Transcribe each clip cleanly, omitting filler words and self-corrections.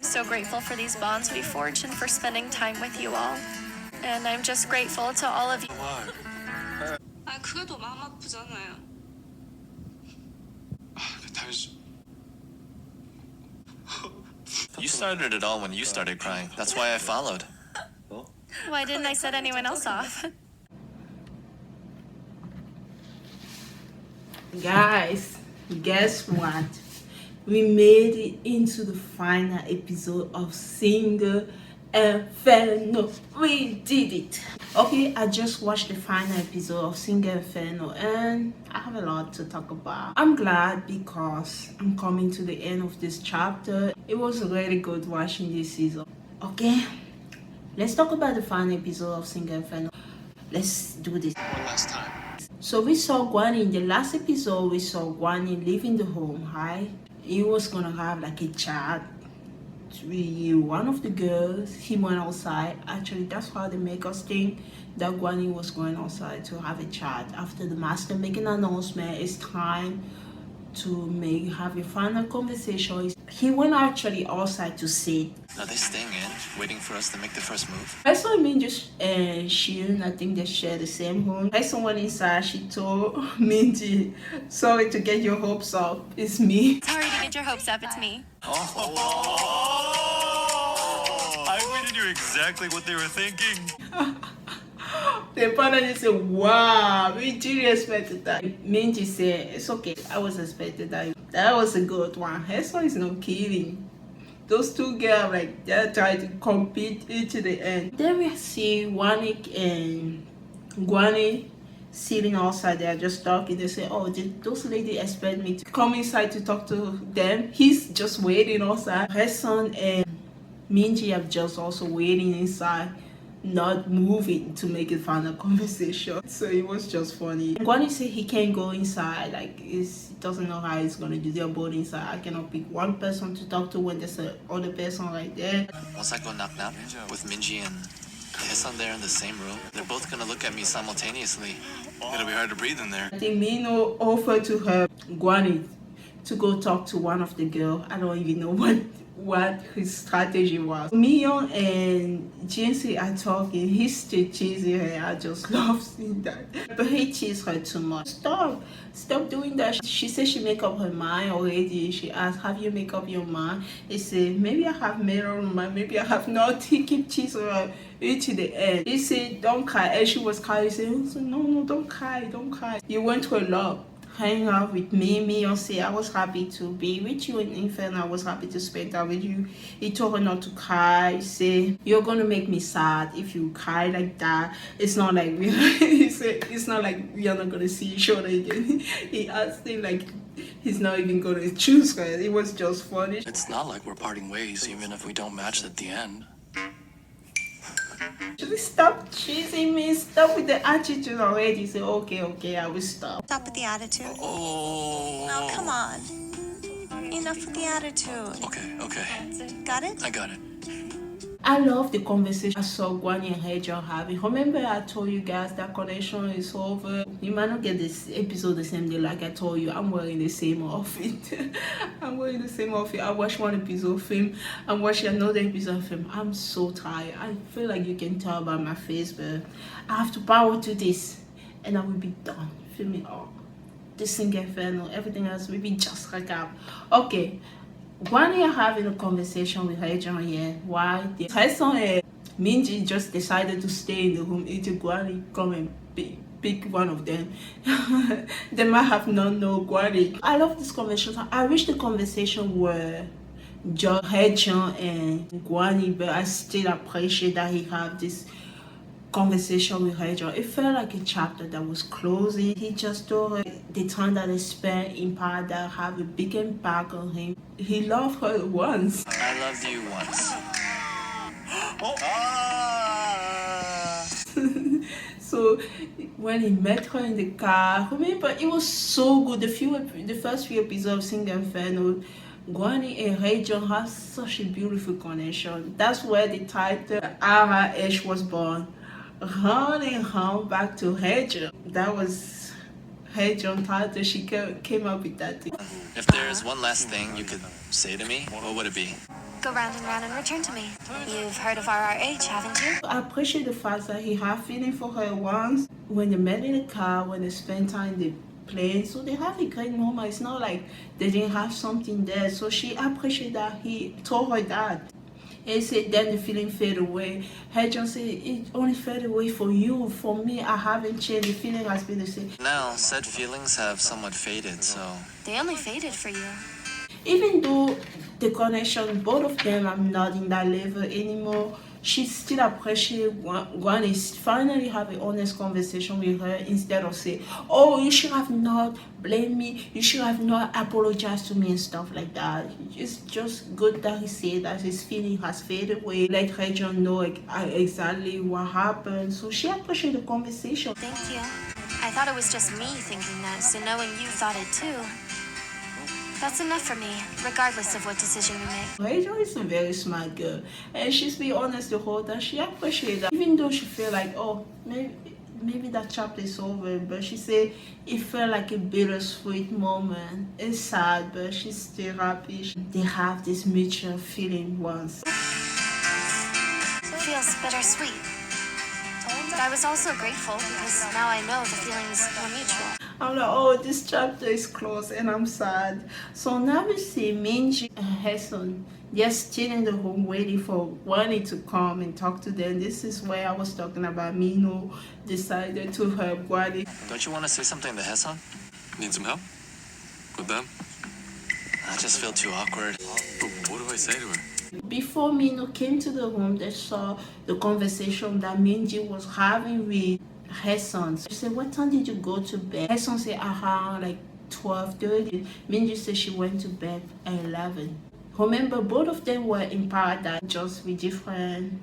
so grateful for these bonds we forged and for spending time with you all. And I'm just grateful to all of you. 아, 그게 더 마음 아프잖아요. You started it all when you started crying. That's why I followed. Why didn't I set anyone else off? Guys, guess what? We made it into the final episode of Inferno. We did it. Okay, I just watched the final episode of Inferno and I have a lot to talk about. I'm glad because I'm coming to the end of this chapter. It was really good watching this season. Okay, let's talk about the final episode of Inferno. Let's do this. One last time. So we saw Gwani in the last episode. We saw Gwani leaving the home, right? He was gonna have like a chat with one of the girls. He went outside. Actually, that's how they make us think that Gwani was going outside to have a chat. After the master making an announcement, it's time to have a final conversation. He went actually outside to sit. Are they staying in, waiting for us to make the first move? I saw Minji and Shion, I think they share the same home. I saw one inside, she told Minji, sorry to get your hopes up, it's me. Sorry to get your hopes up, it's me. I knew exactly what they were thinking. The partner said, wow, we didn't expect that. Minji said, it's okay, I was expecting that. That was a good one. Hesson is not kidding. Those two girls, like, they're trying to compete into the end. Then we see Wanik and Gwani sitting outside there just talking. They say, oh, did those ladies expect me to come inside to talk to them? He's just waiting outside. Hesson and Minji are just also waiting inside, not moving to make a final conversation. So it was just funny. Gwani said he can't go inside, like he doesn't know how he's gonna do. They're both inside. I cannot pick one person to talk to when there's another person right there. Once I go knock knock with Minji and Haesun there in the same room, they're both gonna look at me simultaneously. It'll be hard to breathe in there. I think Mino offered to her Gwani to go talk to one of the girls. I don't even know what his strategy was. Mio and Jinsei are talking. He's still chasing her. I just love seeing that. But he chases her too much. Stop doing that. She said she make up her mind already. She asked, have you make up your mind? He said, maybe I have made up my mind, maybe I have not. He keep chasing her into the end. He said, don't cry. And she was crying. He said, no, don't cry. You went to a lot. Hang out with me and say I was happy to be with you in Inferno. I was happy to spend time with you. He told her not to cry. Say you're gonna make me sad if you cry like that. It's not like he said it's not like we are not gonna see each other again. He asked him like he's not even gonna choose her. It was just funny. It's not like we're parting ways, even if we don't match at the end. Just stop chasing me. Stop with the attitude already. Say okay, I will stop. Stop with the attitude. Oh. No, come on. Enough with the attitude. Okay. Got it? I got it. I love the conversation I saw Gwani and Haejeon having. Remember I told you guys that connection is over. You might not get this episode the same day like I told you. I'm wearing the same outfit. I watched one episode of him. I'm watching another episode of him. I'm so tired. I feel like you can tell by my face, but I have to power to this and I will be done. Feel me? Oh, this Inferno, everything else will be just like that. Okay. Gwani are having a conversation with Haejeon here. Why? Haesun and Minji just decided to stay in the room until Gwani come and pick one of them. They might have not known Gwani. I love this conversation. I wish the conversation were just Haejeon and Gwani, but I still appreciate that he have this conversation with Haejeon. It felt like a chapter that was closing. He just told her the time that he spent in paradise have a big impact on him. He loved her once. I loved you once. So when he met her in the car, remember it was so good. The first few episodes of Inferno, Gwani and Haejeon have such a beautiful connection. That's where the title Ara Ash was born. Run and run back to Haejeon. That was Haejeon title. She came up with that thing. If there's one last thing you could say to me, what would it be? go round and return to me. You've heard of RRH, haven't you? I appreciate the fact that he had feeling for her once. When they met in the car, when they spent time, they played. So they have a great moment. It's not like they didn't have something there. So she appreciated that he told her that. He said then the feeling fade away. Hedron said it only fade away for you. For me, I haven't changed. The feeling has been the same. Now, said feelings have somewhat faded, so They only faded for you. Even though the connection, both of them are not in that level anymore, she still appreciates Gwani finally have an honest conversation with her instead of say, oh, you should have not blamed me, you should have not apologized to me and stuff like that. It's just good that he said that his feeling has faded away. Let Hedron know exactly what happened. So she appreciated the conversation. Thank you. I thought it was just me thinking that, so knowing you thought it too, that's enough for me, regardless of what decision you make. Rachel is a very smart girl, and she's been honest the whole time. She appreciates that, even though she feel like, oh, maybe that chapter is over. But she said it felt like a bittersweet moment. It's sad, but she's still happy. They have this mutual feeling once. It feels bittersweet. But I was also grateful because now I know the feelings were mutual. I'm like, oh, this chapter is closed and I'm sad. So now we see Minji and Hasan. They're still in the home waiting for Gwani to come and talk to them. This is where I was talking about Mino decided to help Gwani. don't you want to say something to Hassan? Need some help? With them? I just feel too awkward. What do I say to her? Before Mino came to the home, they saw the conversation that Minji was having with Hasan. She said, what time did you go to bed? Hasan said around like 12:30. Minji said she went to bed at 11. Remember, both of them were in paradise, just with different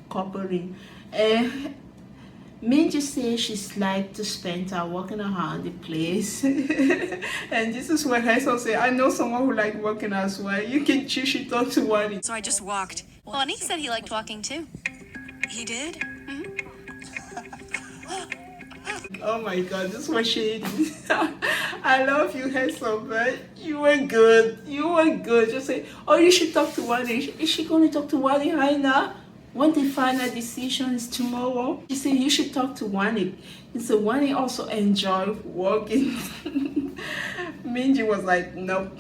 coupling. And Minji says she's like to spend time walking around the place. And this is where Hasan said, I know someone who like walking as well. You can choose, she talk to one. So I just walked. Gwani said he liked walking too. He did? Oh my god, this was shady. I love you, Hasan, but you were good. You were good. Just say, oh, you should talk to Wani. Is she going to talk to Wani right now? When the final decision is tomorrow, she said you should talk to Wani. And so Wani also enjoyed walking. Minji was like, nope.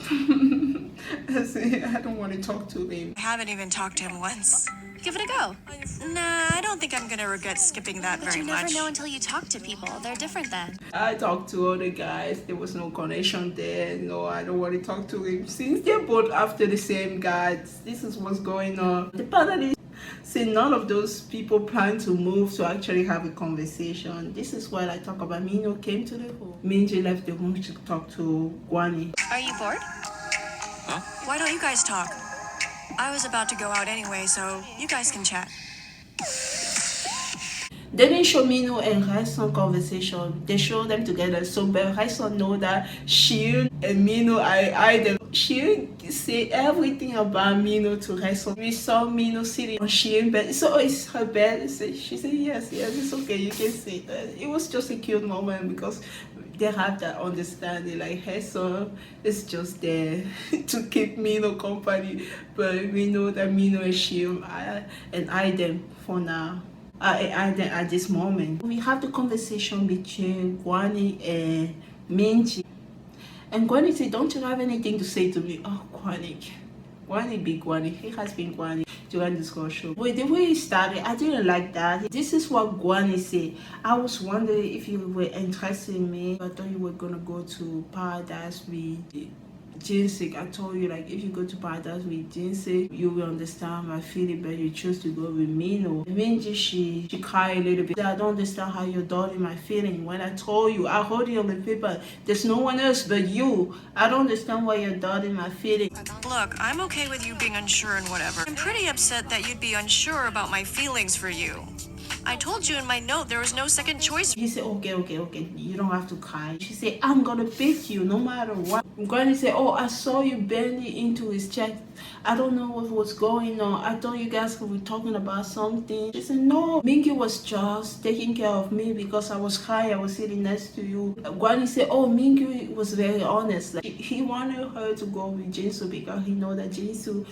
I said, I don't want to talk to him. I haven't even talked to him once. Give it a go. Nah, I don't think I'm gonna regret skipping that But very you never much. know until you talk to people. They're different then. I talked to other guys. There was no connection there. No, I don't want to talk to him. Since they're both after the same guys, this is what's going on. The panelists say none of those people plan to move to actually have a conversation. This is what I talk about. Mino came to the home. Minji left the home to talk to Gwani. Are you bored? Why don't you guys talk? I was about to go out anyway, so you guys can chat. They didn't show Mino and Hasan conversation. They show them together. So but Hasan know that she and Mino are either. She say everything about Mino to Hasan. We saw Mino sitting on Shirin bed. So it's her bed. She said yes, it's okay. You can say that. It was just a cute moment because they have that understanding. Like Hasan is just there to keep Mino company, but we know that Mino and Shirin are and them for now. At this moment, we have the conversation between Gwani and Minji. And Gwani said, don't you have anything to say to me? Oh, Gwani be Gwani. He has been Gwani during this whole show. But the way he started, I didn't like that. This is what Gwani said. I was wondering if you were interested in me. I thought you were going to go to paradise with Jinsik. I told you, like, if you go to paradise with Jinsik, you will understand my feeling, but you choose to go with Mino. Minji, she cried a little bit. I don't understand how you're doubting my feeling. When I told you, I hold it on the paper. There's no one else but you. I don't understand why you're doubting my feeling. Look, I'm okay with you being unsure and whatever. I'm pretty upset that you'd be unsure about my feelings for you. I told you in my note there was no second choice. He said, okay. You don't have to cry. She said, I'm going to pick you no matter what. Granny said, oh, I saw you bending into his chest. I don't know what was going on. I thought you guys were talking about something. She said, no. Mingy was just taking care of me because I was crying. I was sitting next to you. Granny said, oh, Mingy was very honest. Like, he wanted her to go with Jinsu because he know that Jinsu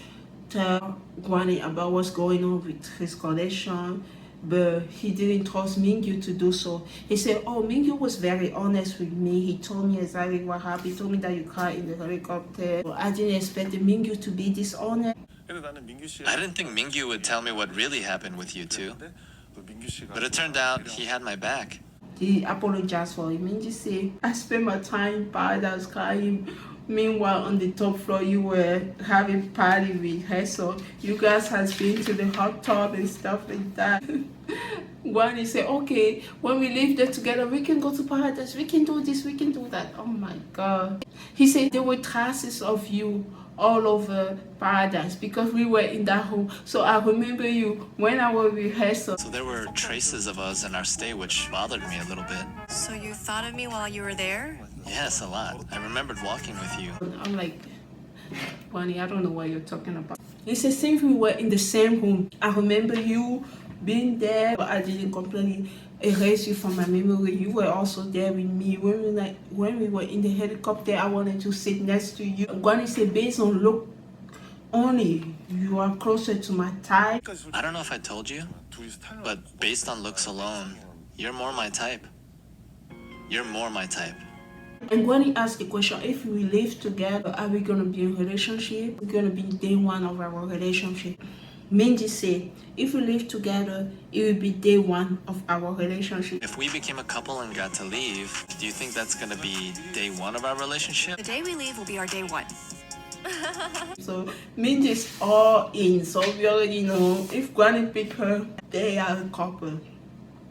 tell Gwani about what's going on with his connection, but he didn't trust Mingyu to do so. He said, oh, Mingyu was very honest with me. He told me exactly what happened. He told me that you cried in the helicopter. But I didn't expect Mingyu to be dishonest. I didn't think Mingyu would tell me what really happened with you two. But it turned out he had my back. He apologized for him. Mingyu said, I spent my time in paradise crying. Meanwhile, on the top floor, you were having party with her, so you guys has been to the hot tub and stuff like that. Gwani said, okay, when we live there together, we can go to paradise, we can do this, we can do that. Oh my God. He said there were traces of you all over paradise because we were in that home. So I remember you when I was rehearsal. So there were traces of us in our stay, which bothered me a little bit. So you thought of me while you were there? Yes, a lot. I remembered walking with you. I'm like, Gwani, I don't know what you're talking about. He said, since we were in the same room, I remember you being there, but I didn't completely erase you from my memory. You were also there with me. When we were in the helicopter, I wanted to sit next to you. Gwani said, based on look only, you are closer to my type. I don't know if I told you, but based on looks alone, you're more my type. You're more my type. And Gwani asked a question, if we live together, are we going to be in a relationship? We're going to be day one of our relationship. Minji said, if we live together, it will be day one of our relationship. If we became a couple and got to leave, do you think that's gonna be day one of our relationship? The day we leave will be our day one. So Minji is all in, so we already know if Gwani pick her, they are a couple.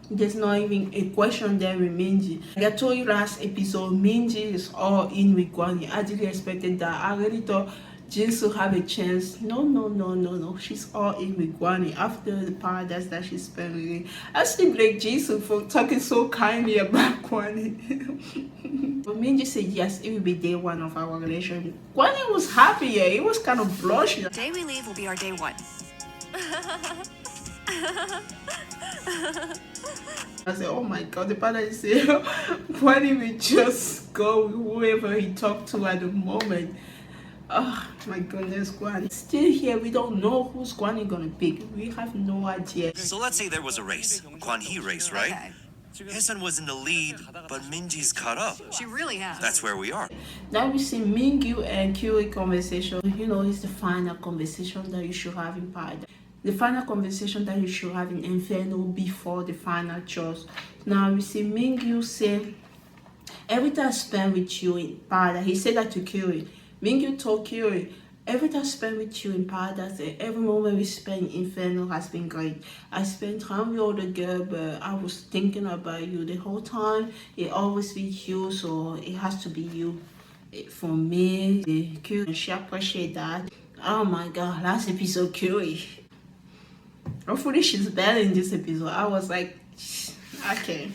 There's not even a question there with Minji. Like I told you last episode, Minji is all in with Gwani. I didn't expect that. I already thought Jinsu have a chance. No. She's all in with Gwani after the paradise that she spent with him. I still blame Jinsu for talking so kindly about Gwani. But Minji said yes, it will be day one of our relationship. Gwani was happy, yeah. He was kind of blushing. The day we leave will be our day one. I said, oh my God, the father said, Gwani will just go with whoever he talked to at the moment. Oh my goodness, Gwani. Still here, we don't know who's Gwani gonna pick. We have no idea. So let's say there was a race, Gwani Hee race, right? Okay. Haesun was in the lead, but Minji's caught up. She really has. That's where we are. Now we see Mingyu and Kyuri conversation. You know, it's the final conversation that you should have in Paradise. The final conversation that you should have in Inferno before the final choice. Now we see Mingyu say, every time I spend with you in Paradise, he said that to Kyuri. Mingyu told Kyuri, every time I spend with you in Paradise and every moment we spend in Inferno has been great. I spent time with other girl, but I was thinking about you the whole time. It always with you, so it has to be you. For me, Kyuri, she appreciate that. Oh my God, last episode, Kyuri. Hopefully she's better in this episode. I was like, okay.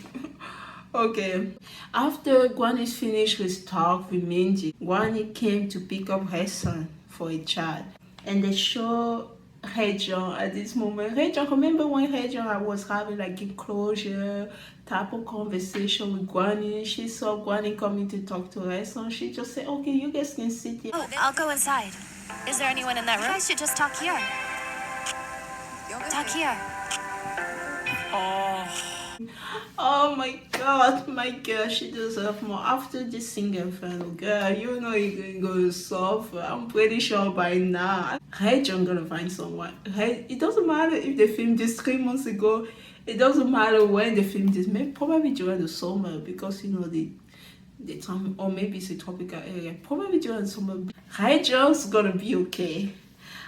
Okay. After Gwani finished his talk with Minji, Gwani came to pick up her son for a chat. And they show Haejong at this moment. Haejong, remember when Haejong was having like a closure type of conversation with Gwani? She saw Gwani coming to talk to her son. She just said, okay, you guys can sit here. Oh, I'll go inside. Is there anyone in that room? You guys should just talk here. Talk here. Oh my God, my girl, she deserves more. After this single final, girl, you know you're gonna go suffer. I'm pretty sure by now. Haejong gonna find someone. It doesn't matter if they filmed this 3 months ago. It doesn't matter when they filmed this. Maybe probably during the summer because you know the time, or maybe it's a tropical area. Probably during summer. Haejong's gonna be okay.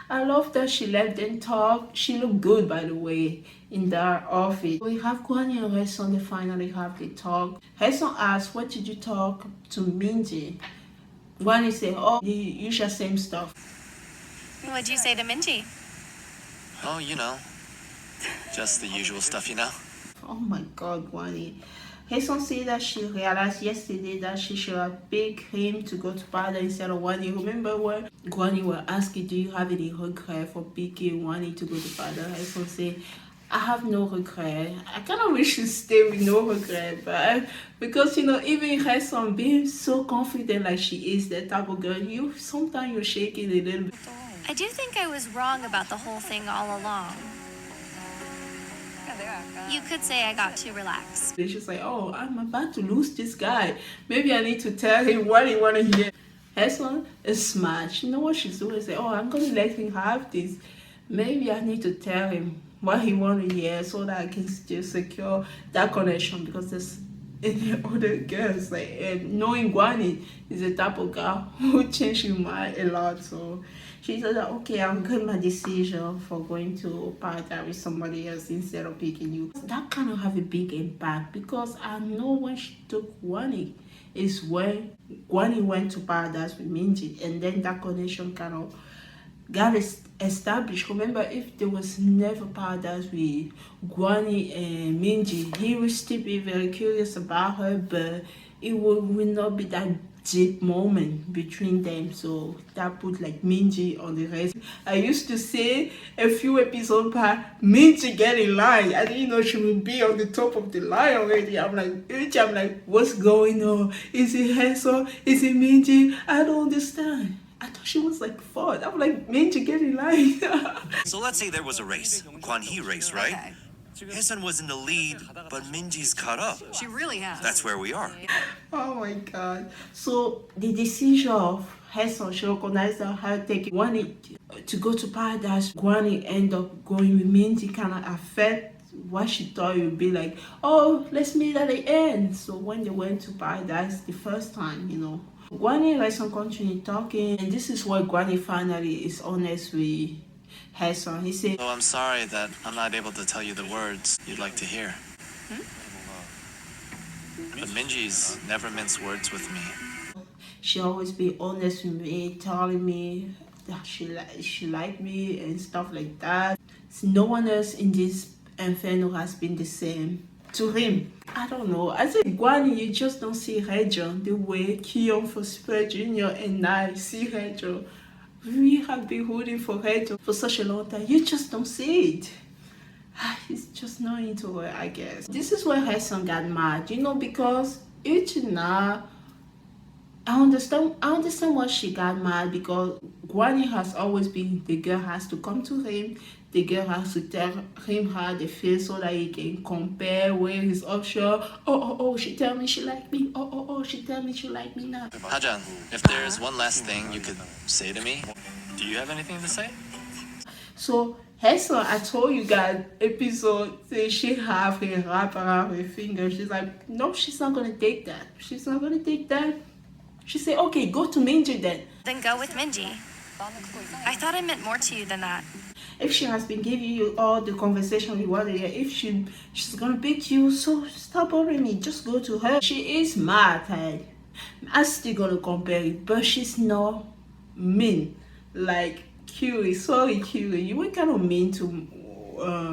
I love that she let them talk. She looked good, by the way, in their outfit. We have Gwani and Haesun. They finally have the talk. Haesun asked, what did you talk to Minji? Gwani said, oh, the usual same stuff. What'd you say to Minji? Oh, you know, just the usual stuff, you know? Oh my God, Gwani. Haesun said that she realized yesterday that she should have picked him to go to Paradise instead of Gwani. Remember when Gwani was asking, do you have any regret for picking Gwani to go to Paradise? Haesun said, I have no regret. I kind of wish to stay with no regret, but because, you know, even Haesun being so confident like she is, that type of girl, sometimes you're shaking a little bit. I do think I was wrong about the whole thing all along. You could say I got too relaxed. She's like, oh, I'm about to lose this guy. Maybe I need to tell him what he want to hear. Hasan is smart. You know what she's doing? Say, oh, I'm going to let him have this. Maybe I need to tell him what he want to hear so that I can still secure that connection, because there's other girls. Like, knowing Gwani is the type of girl who changed your mind a lot. So she said that, okay, I'm good my decision for going to paradise with somebody else instead of picking you. That kind of have a big impact, because I know when she took Gwani is when Gwani went to paradise with Minji, and then that connection kind of got established. Remember, if there was never paradise with Gwani and Minji, he would still be very curious about her, but it would not be that deep moment between them. So that put like Minji on the race. I used to say a few episodes back, Minji get in line. I didn't know she would be on the top of the line already. I'm like, what's going on? Is it Hazel? Is it Minji? I don't understand. I thought she was like fourth. I'm like, Minji, get in line. So let's say there was a race, Gwani race, right? Okay. Hasan was in the lead, but Minji's caught up. She really has. That's where we are. Oh my god. So the decision of Hasan, she recognized that her taking Gwani to go to paradise, Gwani end up going with Minji, kind of affect what she thought it would be like, oh, let's meet at the end. So when they went to paradise the first time, you know, Gwani and Hasan continue talking, and this is where Gwani finally is honest with Hasan. He said, Oh, I'm sorry that I'm not able to tell you the words you'd like to hear. But Minji's never minced words with me. she always be honest with me, telling me that she liked me and stuff like that. So no one else in this Inferno has been the same to him. I don't know. I think Gwani, you just don't see Region the way Kion for Super Junior and I see Region. We have been rooting for Region for such a long time. You just don't see it. He's just not into it, I guess. This is where Hasan got mad, you know, because Uchina, I understand why she got mad, because Gwani has always been the girl has to come to him, the girl has to tell him how they feel so that he can compare where he's offshore. Oh, she tell me she like me. Oh, she tell me she like me now. Hajan, if there's one last thing you could say to me, do you have anything to say? So Hasan, I told you guys, episode, say she have her wrap around her finger. She's like, no, she's not gonna take that. She's not gonna take that. She said, okay, go to Minji then. Then go with Minji. I thought I meant more to you than that. If she has been giving you all the conversation we wanted, if she's gonna pick you, so stop bothering me. Just go to her. She is mad, hey. I'm still gonna compare it, but she's not mean. Like Curie, sorry Curie, you were kind of mean to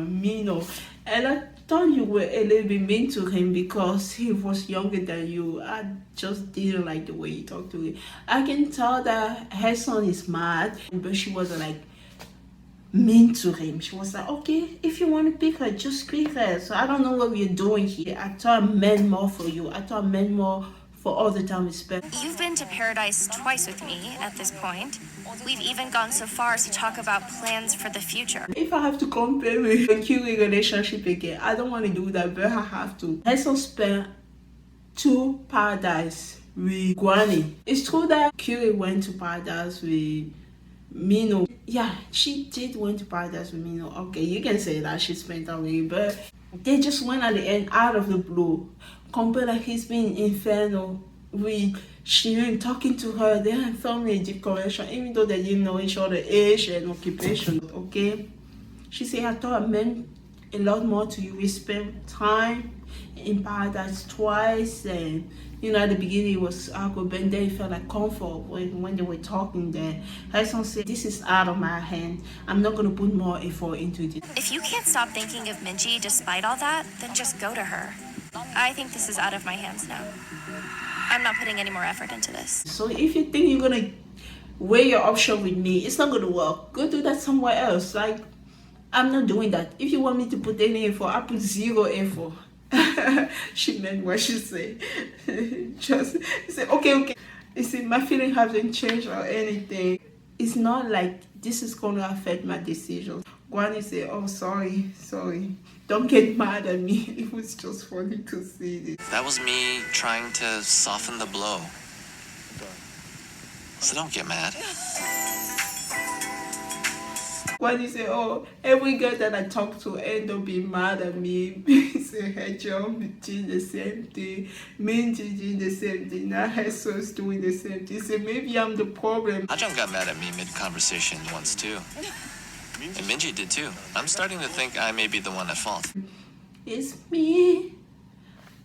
Mino, and I thought you were a little bit mean to him because he was younger than you. I just didn't like the way you talked to him. I can tell that her son is mad, but she wasn't like mean to him. She was like, okay, if you want to pick her, just pick her. So I don't know what we're doing here. I thought I meant more for you. I thought I meant more for all the time we spent. You've been to paradise twice with me at this point. We've even gone so far as to talk about plans for the future. If I have to compare with a Curie relationship again, I don't want to do that, but I have to. Hasan spent 2 paradise with Gwani. It's true that Curie went to paradise with Mino. Yeah, she did went to paradise with Mino. Okay, you can say that she spent away, but they just went at the end out of the blue. Compare like he's been in Inferno with Shirin talking to her. They had family a deep connection, even though they didn't know each other age and occupation. Okay, she said, I thought I meant a lot more to you. We spent time in paradise twice, and you know, at the beginning it was awkward, but then it felt like comfort when they were talking there. Hasan said, this is out of my hand. I'm not going to put more effort into it. If you can't stop thinking of Minji despite all that, then just go to her. I think this is out of my hands now. I'm not putting any more effort into this. So if you think you're going to weigh your option with me, it's not going to work. Go do that somewhere else. Like, I'm not doing that. If you want me to put any effort, I put 0 effort. She meant what she said. Just say, okay. You see, my feeling hasn't changed or anything. It's not like this is going to affect my decisions. Gwani said, oh, sorry. Don't get mad at me. It was just funny to see this. That was me trying to soften the blow. So don't get mad. Gwani said, oh, every girl that I talk to end up being mad at me. He said, hey, John, doing the same thing. Minji doing the same thing. Now Heso's doing the same thing. He said, maybe I'm the problem. Ajahn got mad at me mid-conversation once too. And Minji did too. I'm starting to think I may be the one at fault. It's me.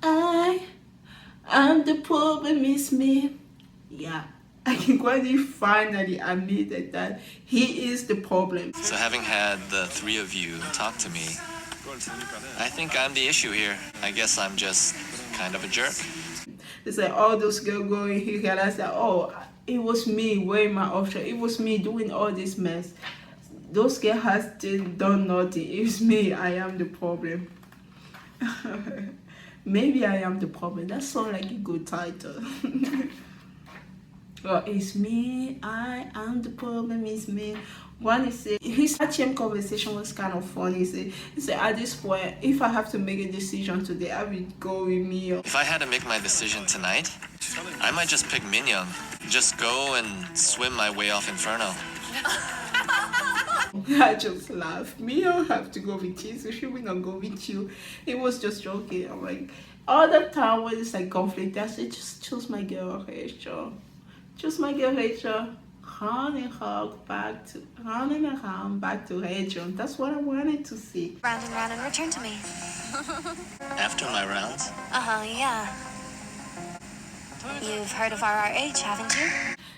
I'm the problem, it's me. Yeah. I can Gwani finally admitted that he is the problem. So having had the three of you talk to me, I think I'm the issue here. I guess I'm just kind of a jerk. It's like all those girls going, he realized that, oh, it was me weighing my option. It was me doing all this mess. Those girls has done nothing. It's me. I am the problem. Maybe I am the problem. That sounds like a good title. Well, it's me. I am the problem. It's me. One is his HM conversation was kind of funny. He said at this point, if I have to make a decision today, I would go with me. If I had to make my decision tonight, I might just pick Minyoung. Just go and swim my way off Inferno. I just laughed. Me, I have to go with you, so she will not go with you. It was just joking. I'm like, all the time when it's like conflict, I said, just choose my girl, Rachel. Choose my girl, Rachel. Run and around back to Rachel. That's what I wanted to see. Round and return to me. After my rounds? Yeah. You've heard of RRH, haven't you?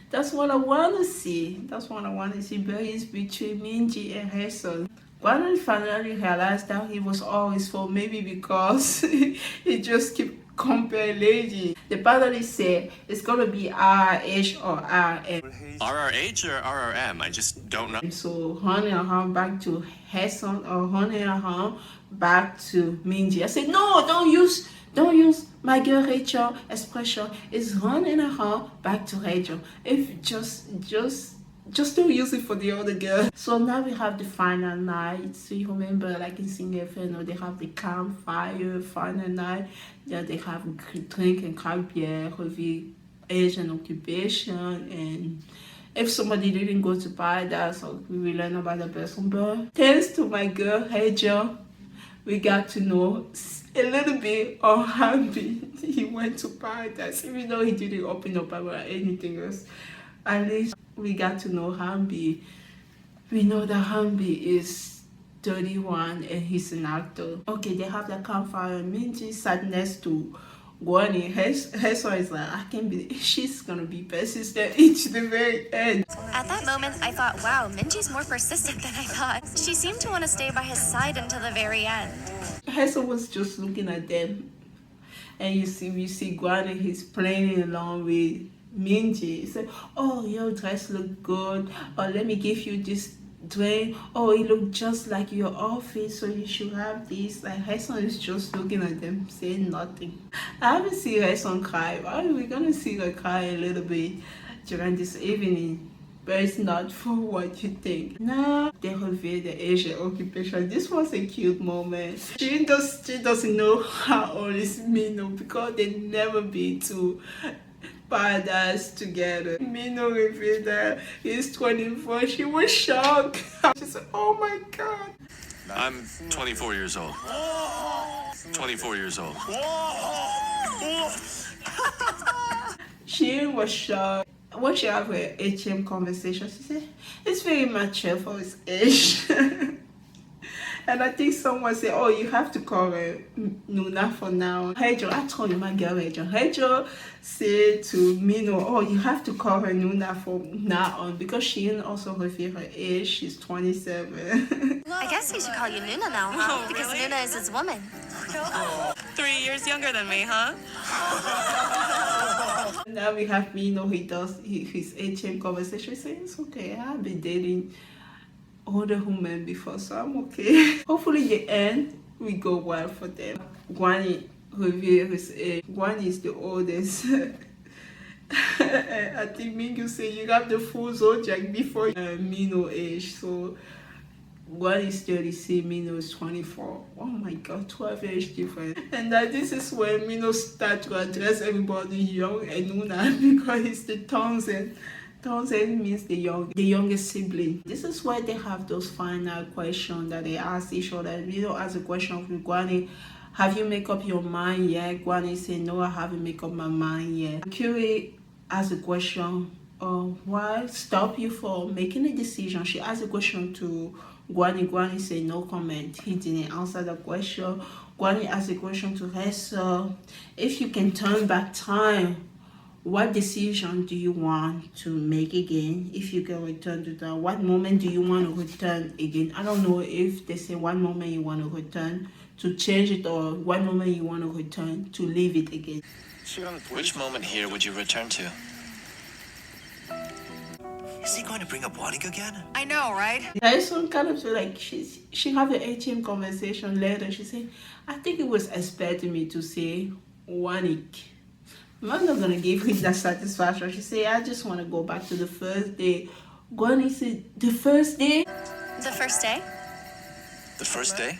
That's what I want to see. That's what I want to see. Berries between Minji and Hazel. Gwani finally realized that he was always for maybe because he just kept comparing lady. The panelist said it's gonna be RRH or RM. RRH or RRM? I just don't know. So honey and her back to Hazel or honey and her back to Minji. I said no, don't use my girl Rachel expression. It's honey and her back to Rachel. If just don't use it for the other girl. So now we have the final night. So you remember, like in Inferno, they have the campfire final night. Yeah, they have drink and crack beer, review Asian occupation, and if somebody didn't go to paradise, so we will learn about the person. But thanks to my girl Rachel, we got to know a little bit on Hambi. He went to paradise, even though he didn't open up about anything else. At least we got to know Hambi. We know that Hambi is 31 and he's an actor. Okay, they have the campfire. Minji sat next to Gwani. Heswa is like, I can't believe she's gonna be persistent to the very end. At that moment, I thought, wow, Minji's more persistent than I thought. She seemed to want to stay by his side until the very end. Heswa was just looking at them. And you see Gwani, he's playing along with Minji. He said, oh, your dress look good, or let me give you this drink. Oh, it look just like your office, so you should have this. Like Hason is just looking at them, saying nothing. I haven't seen Hason cry. We're gonna see her cry a little bit during this evening, but it's not for what you think. Now they reveal the Asian occupation. This was a cute moment. She doesn't know how old is Mino because they never been to paradise together. Mino revealed that he's 24. She was shocked. She said, oh my god. I'm 24 years old. 24 years old. She was shocked. When she had her HM conversation, she said, it's very mature for his age. And I think someone said, oh, you have to call her Nuna for now. Rachel, I told you my girl Rachel. Rachel said to Mino, oh, you have to call her Nuna from now on because she didn't also reveal her age. She's 27. I guess we should call you Nuna now, huh? Oh, Because really? Nuna is his woman. 3 years younger than me, huh? Now we have Mino, he does his HM conversation. He says, it's okay, I've been dating older women before, so I'm okay. Hopefully the end will go well for them. Gwani revealed his age. Gwani is the oldest I think Mingyu said you got the full zodiac before Mino age. So Gwani is 36, Mino is 24. Oh my god, 12 age difference. And that this is when Mino start to address everybody young and Nuna because it's the Townsend. Townsend means the youngest sibling. This is why they have those final questions that they ask each other. Mino asks a question of Gwani, have you make up your mind yet? Gwani said, no, I haven't make up my mind yet. Curie asked a question, what stopped you from making a decision? She asked a question to Gwani. Gwani said no comment. He didn't answer the question. Gwani asked a question to Hessa. If you can turn back time, what decision do you want to make again? If you can return to that, what moment do you want to return again? I don't know if they say one moment you want to return to change it or one moment you want to return to leave it again. Which moment here would you return to? Is he going to bring up Wanik again? I know, right? Harrison kind of feel like she have an ATM conversation later. She said, I think it was expecting me to say Wanik. I'm not gonna give him that satisfaction. She said, I just want to go back to the first day. Gwani said, the first day? The first day? The first day?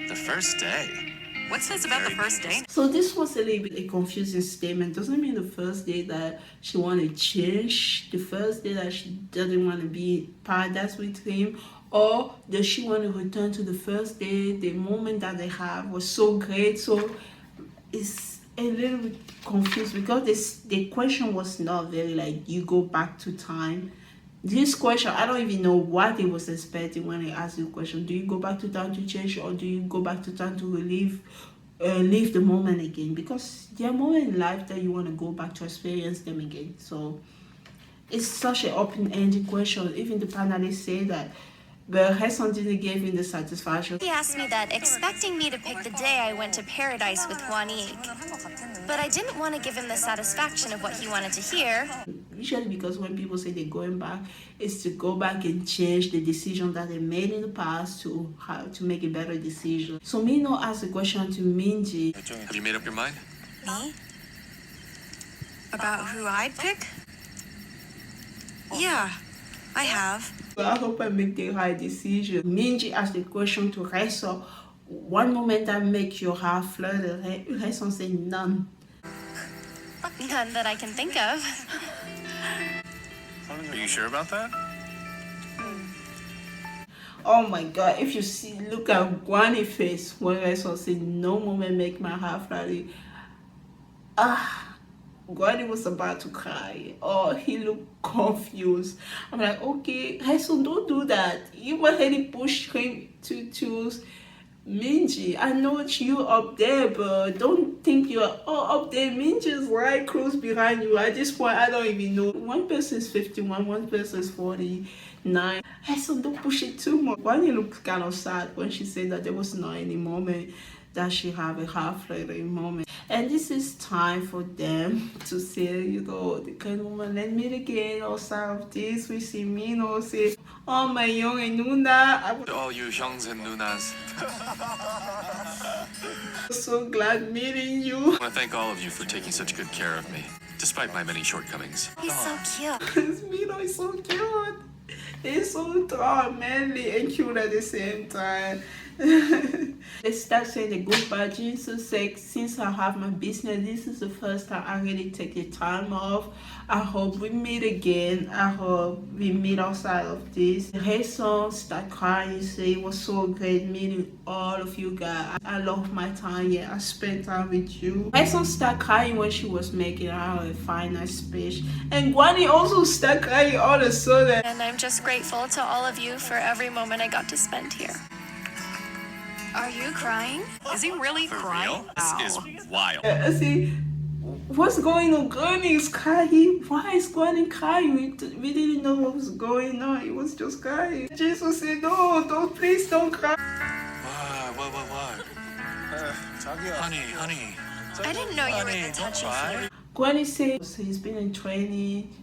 The first day? What's this about the first date? So this was a little bit a confusing statement. Doesn't mean the first day that she want to change, the first day that she doesn't want to be paradise with him, or does she want to return to the first day, the moment that they have was so great. So it's a little bit confused because the question was not very like you go back to time. This question, I don't even know what he was expecting when he asked the question. Do you go back to time to change, or do you go back to time to relive the moment again? Because there are moments in life that you want to go back to experience them again. So it's such an open-ended question. Even the panelists say that, but Hassan didn't give him the satisfaction. He asked me that, expecting me to pick the day I went to paradise with Gwani. But I didn't want to give him the satisfaction of what he wanted to hear. Usually because when people say they're going back, it's to go back and change the decision that they made in the past to how to make a better decision. So Mino asked a question to Minji. Have you made up your mind? Me? About who I'd pick? Yeah, I have. So I hope I make the right decision. Minji asked the question to Resa. One moment that make your heart flutter. Resa said none. None that I can think of. Are you sure about that? Oh my god, if you look at Gwani's face when Resa said no moment make my heart flutter. Gwani was about to cry. Oh, he looked confused. I'm like, okay, Resa, don't do that. You already pushed him to choose Minji. I know it's you up there, but don't think you're up there. Minji is right close behind you. At this point, I don't even know. One person is 51, one person is 49. Resa, don't push it too much. Gwani looked kind of sad when she said that there was not any moment that she have a half-fluttering moment. And this is time for them to say, you know, the kind woman, let me again outside of this. We see Mino say, oh my young and Nuna. To all you hyungs and nunas, I'm so glad meeting you. I want to thank all of you for taking such good care of me, despite my many shortcomings. He's so cute. Because Mino is so cute. He's so tall, manly, and cute at the same time. They start saying the goodbye. Jesus said, since I have my business, this is the first time I really take the time off. I hope we meet again. I hope we meet outside of this. Resa start crying, say it was so great meeting all of you guys. I love my time here. I spent time with you. Resa start crying when she was making her final speech. And Gwani also start crying all of a sudden. And I'm just grateful to all of you for every moment I got to spend here. Are you crying? Is he really For crying? real? This is wild. I see, what's going on? Gwani is crying. Why is Gwani crying? We didn't know what was going on. He was just crying. Jesus said, no, please don't cry. Why? Honey. I didn't know you were the touchy feely. Gwani says he's been in training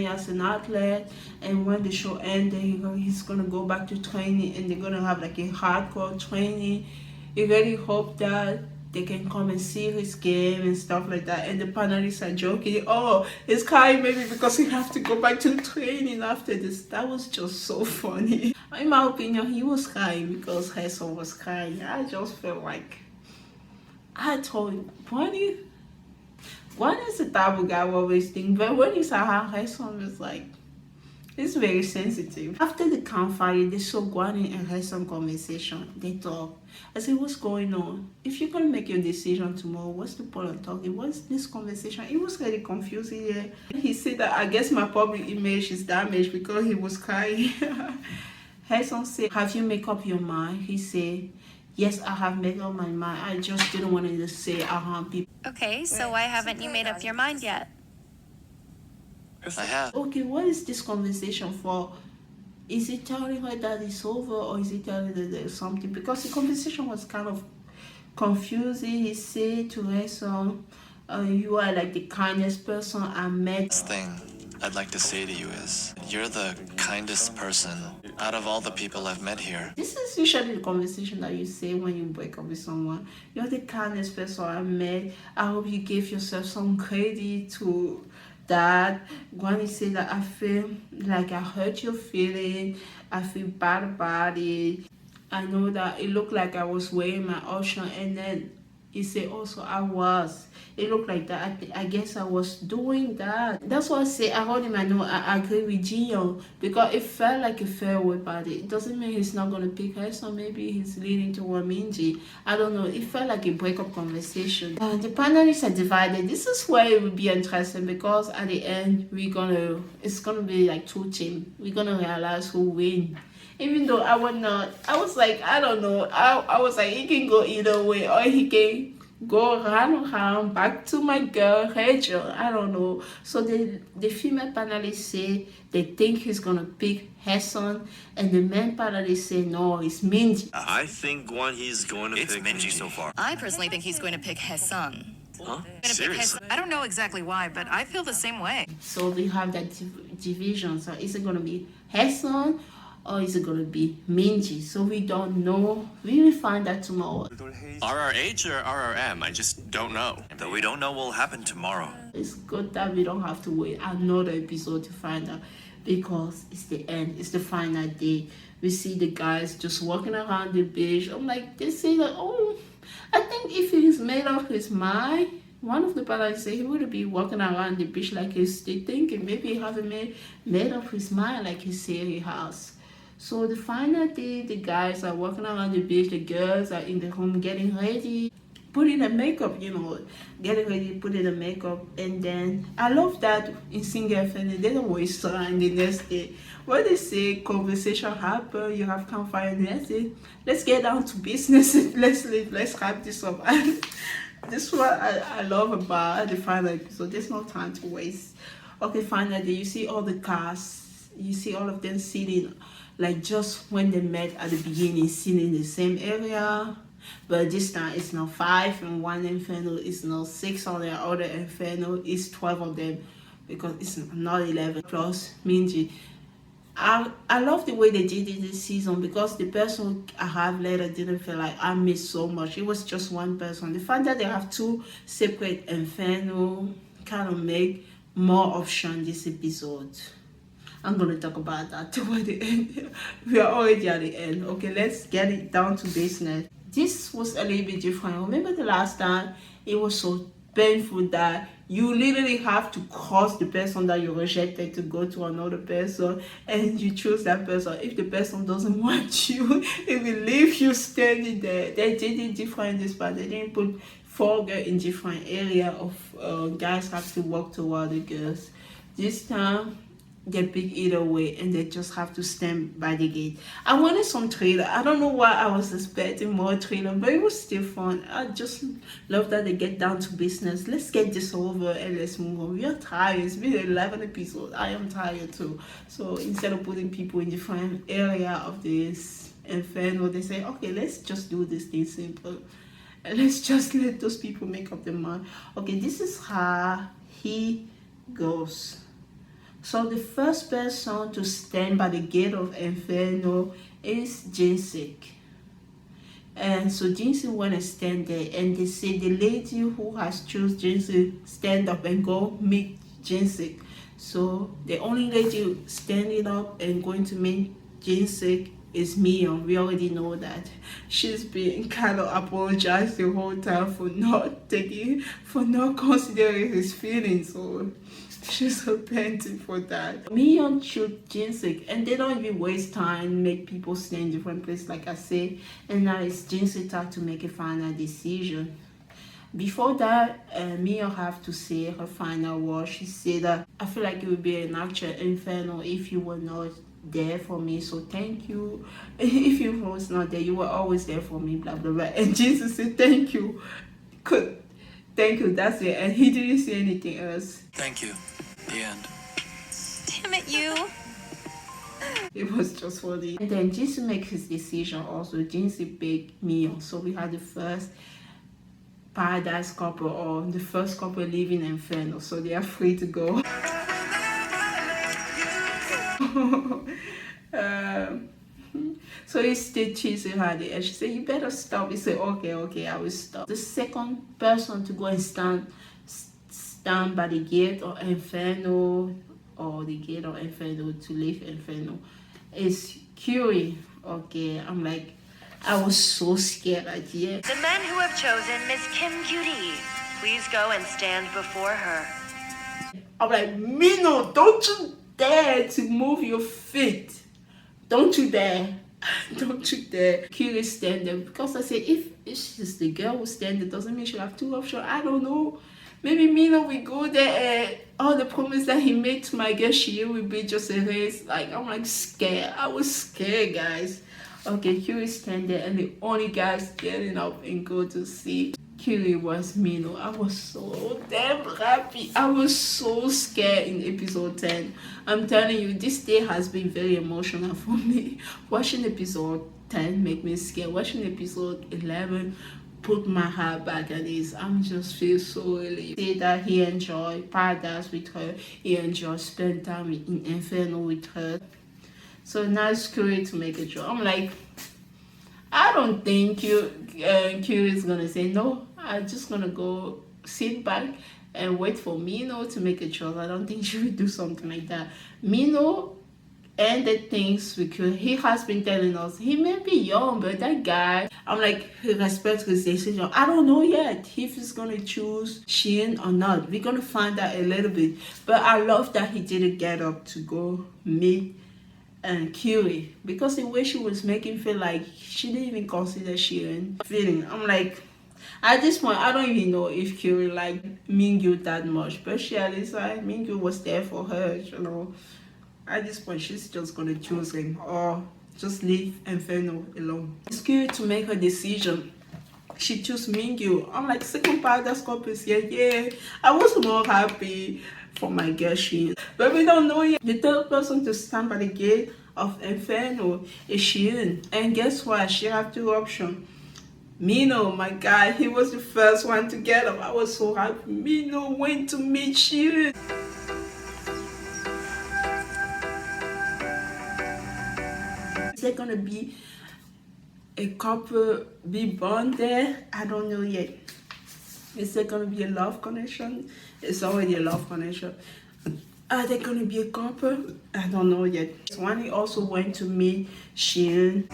as an athlete, and when the show ended, he's gonna go back to training, and they're gonna have like a hardcore training. He really hope that they can come and see his game and stuff like that. And the panelists are joking, oh, he's crying maybe because he have to go back to training after this. That was just so funny. In my opinion, he was crying because Haesun was crying. I just felt like, I told him, Gwani is a type of guy who always think, but when he saw how Haesun was like, it's very sensitive. After the campfire, they saw Gwani and Haesun conversation. They talk. I said, what's going on? If you're gonna make your decision tomorrow, what's the point of talking? What's this conversation? It was really confusing. Yeah. He said that I guess my public image is damaged because he was crying. Haesun said, have you made up your mind? He said, yes, I have made up my mind. I just didn't want to say around people. Okay, so why haven't you made up your mind yet? I have. Okay, what is this conversation for? Is he telling her that it's over, or is he telling her there's something? Because the conversation was kind of confusing. He said to her, you are like the kindest person I met. Last thing I'd like to say to you is, you're the kindest person out of all the people I've met here. This is usually the conversation that you say when you break up with someone. You're the kindest person I met. I hope you gave yourself some credit to that. Gwani said that I feel like I hurt your feeling. I feel bad about it. I know that it looked like I was weighing my option, and then he said also I was. It looked like that. I guess I was doing that. That's why I say I told him I know I agree with Jiyoung, because it felt like a farewell party. It doesn't mean he's not gonna pick her, so maybe he's leaning toward Minji. I don't know. It felt like a breakup conversation. The panelists are divided. This is where it will be interesting, because at the end it's gonna be like two teams. We're gonna realize who win. Even though I was like, I don't know. I was like, he can go either way, or he can go around back to my girl Rachel. I don't know. So the female panelists say they think he's gonna pick Haesun, and the men panelists say no, it's Minji. I think he's going to pick Minji so far. I personally think he's going to pick Haesun. Huh? Pick Seriously? I don't know exactly why, but I feel the same way. So we have that division. So is it gonna be Haesun, or is it gonna be Minji? So we don't know. We will find out tomorrow. RRH or RRM? I just don't know. Though we don't know what will happen tomorrow. It's good that we don't have to wait another episode to find out, because it's the end. It's the final day. We see the guys just walking around the beach. I'm like, they say that, oh, I think if he's made up his mind, one of the panelists say he would be walking around the beach like he's still thinking. Maybe he haven't made up his mind like he said he has. So the final day, the guys are walking around the beach, the girls are in the home getting ready, putting the makeup, getting ready, putting the makeup. And then I love that in single family, they don't waste time the next day. When they say conversation happen, you have campfire, and they say, let's get down to business, let's live, let's wrap this up. And this is what I love about the final episode. There's no time to waste. Okay, finally, you see all the cast, you see all of them sitting, like just when they met at the beginning, sitting in the same area. But this time it's not 5 in one Inferno, it's not 6 on the other Inferno, it's 12 of them, because it's not 11 plus Minji. I love the way they did it this season, because the person I have later didn't feel like I missed so much. It was just one person. The fact that they have 2 separate Inferno kind of make more option this episode. I'm gonna talk about that toward the end. We are already at the end. Okay, let's get it down to business. This was a little bit different. Remember the last time? It was so painful that you literally have to cross the person that you rejected to go to another person, and you choose that person. If the person doesn't want you, it will leave you standing there. They did it different this part. They didn't put 4 girls in different area of guys have to walk toward the girls. This time they pick either way, and they just have to stand by the gate. I wanted some trailer. I don't know why I was expecting more trailer, but it was still fun. I just love that they get down to business. Let's get this over and let's move on. We are tired. It's been 11 episodes. I am tired too. So instead of putting people in different area of this Inferno, they say, okay, let's just do this thing simple. And let's just let those people make up their mind. Okay, this is how he goes. So the first person to stand by the gate of Inferno is Jinsik. And so Jinsi went and stand there, and they say the lady who has choose Jinsi stand up and go meet Jinsi. So the only lady standing up and going to meet Jinsi is Mia. We already know that. She's been kind of apologized the whole time for not considering his feelings. So she's repenting for that. Mia shoot Jinsik, and they don't even waste time, make people stay in different places, like I say. And now it's Jinsik's time to make a final decision. Before that, Mia have to say her final word. She said that I feel like it would be an actual Inferno if you were not there for me, so thank you. If you was not there, you were always there for me, blah blah blah. And Jesus said thank you. Good, thank you, that's it. And he didn't say anything else. Thank you. The end. Damn it, you. It was just funny. And then Jesus make his decision also. Jesus picked Mia. So we had the first paradise couple, or the first couple living in Inferno, so they are free to go. So he still chasing her there, and she said, you better stop. He said, okay, I will stop. The second person to go and stand by the gate of Inferno, or the gate of Inferno, to leave Inferno, is Curie. Okay, I'm like, I was so scared at the end. The men who have chosen Miss Kim Cutie, please go and stand before her. I'm like, Mino, don't you dare to move your feet. Don't you dare. Don't you dare. Curie stand there, because I say, if she's the girl who stand there, doesn't mean she'll have two options. I don't know. Maybe Mino will go there and all the promise that he made to my girl, she will be just erased. Like, I'm like scared. I was scared, guys. Okay, Curie stand there, and the only guys getting up and go to see Curie was Mino. I was so damn happy. I was so scared in episode 10. I'm telling you, this day has been very emotional for me. Watching episode 10 make me scared. Watching episode 11 put my heart back at ease. I'm just feel so relieved. Say that he enjoyed paradise with her. He enjoyed spending time in Inferno with her. So now it's Curie to make a choice. I'm like, I don't think Curie is gonna say no. I'm just gonna go sit back and wait for Mino to make a choice. I don't think she would do something like that. Mino ended things with Curie. He has been telling us he may be young, but that guy, I'm like, he respects his decision. I don't know yet if he's gonna choose Shein or not. We're gonna find out a little bit. But I love that he didn't get up to go meet and Curie, because the way she was making feel like she didn't even consider Shein feeling. I'm like, at this point, I don't even know if Curie liked Mingyu that much, but she at least like Mingyu was there for her, you know. At this point, she's just gonna choose him or just leave Inferno alone. It's Curie to make her decision. She chose Mingyu. I'm like, second paradise couple is here. Yeah, I was more happy for my girl Shein, but we don't know yet. The third person to stand by the gate of Inferno is Shein, and guess what? She have two options. Mino, my guy, he was the first one to get up. I was so happy. Mino went to meet Shein. Is there gonna be a couple be born there? I don't know yet. Is there gonna be a love connection? It's already a love connection. Are they gonna be a couple? I don't know yet. Gwani also went to meet Shein.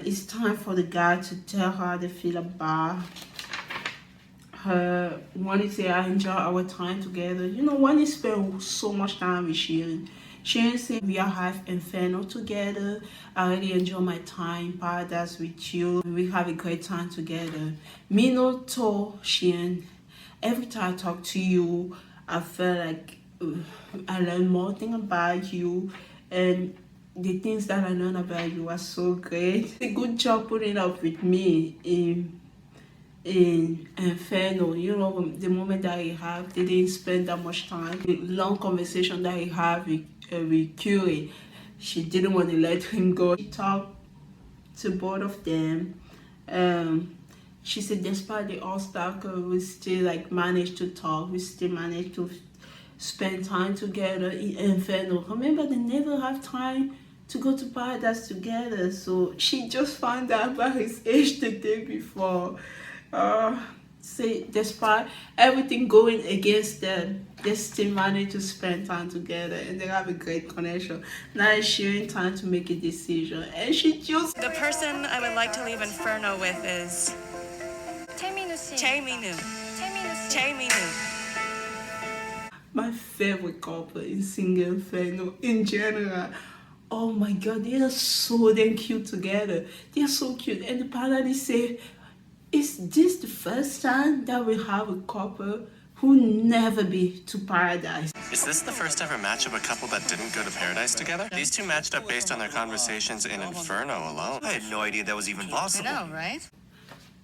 It's time for the guy to tell her how they feel about her. Gwani say, I enjoy our time together. You know, Gwani spent so much time with Shein. Shein said, we are half Inferno together. I really enjoy my time paradise with you. We have a great time together. Mino told Shein, every time I talk to you, I feel like I learn more things about you, and the things that I learned about you are so great. A good job putting up with me in Inferno. You know, the moment that he have, they didn't spend that much time. The long conversation that he had with Curie, she didn't want to let him go. She talked to both of them. She said, despite the obstacle, we still like managed to talk. We still managed to spend time together in Inferno. Remember, they never have time to go to paradise together, so she just found out about his age the day before. Say, despite everything going against them, they still manage to spend time together and they have a great connection. Now it's sharing time to make a decision, and she just... The person I would like to leave Inferno with is Tae-Minu. My favorite couple in single Inferno in general. Oh my god, they are so damn cute together. They are so cute. And the panelists say, is this the first time that we have a couple who never be to paradise? Is this the first ever match of a couple that didn't go to paradise together? These two matched up based on their conversations in Inferno alone. I had no idea that was even I possible. know, right?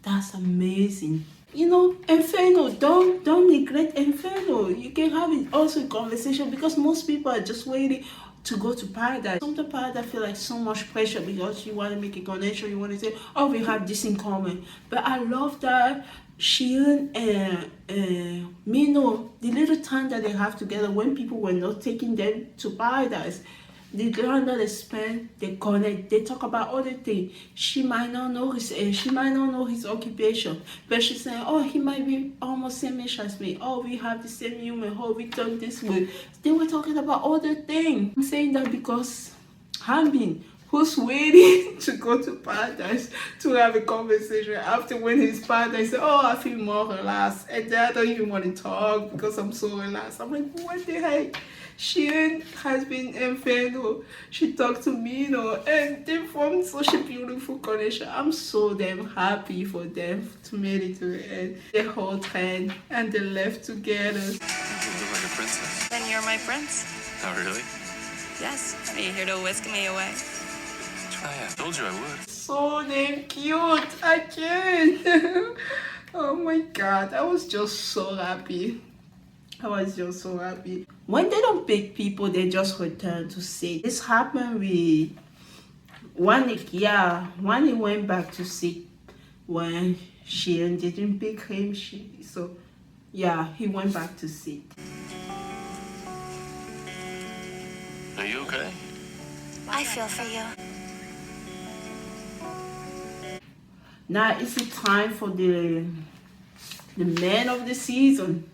That's amazing. You know, Inferno, don't neglect Inferno. You can have it also a conversation, because most people are just waiting to go to paradise. Sometimes paradise feel like so much pressure because you want to make a connection, you want to say, oh, we have this in common. But I love that Shion and Mino, the little time that they have together when people were not taking them to paradise, the time that they spend, they connect, they talk about other things. She might not know his age, she might not know his occupation, but she's saying, oh, he might be almost same age as me. Oh, we have the same human, oh, we talk this way. They were talking about other things. I'm saying that because Hambin, who's waiting to go to paradise to have a conversation after when he's paradise, say, oh, I feel more relaxed, and then I don't even want to talk because I'm so relaxed. I'm like, what the heck? Shion has been Inferno. She talked to Mino and they formed such a beautiful connection. I'm so damn happy for them to make it to the end. They hold hands and they left together. You look like a princess. Then you're my prince. Oh, really? Yes. Are you here to whisk me away? I told you I would. So damn cute. I can't. Oh my god. I was just so happy. I was just so happy. When they don't pick people, they just return to sit. This happened with Gwani. Yeah, Gwani went back to sit when she didn't pick him. So yeah, he went back to sit. Are you okay? I feel for you. Now it's the time for the man of the season,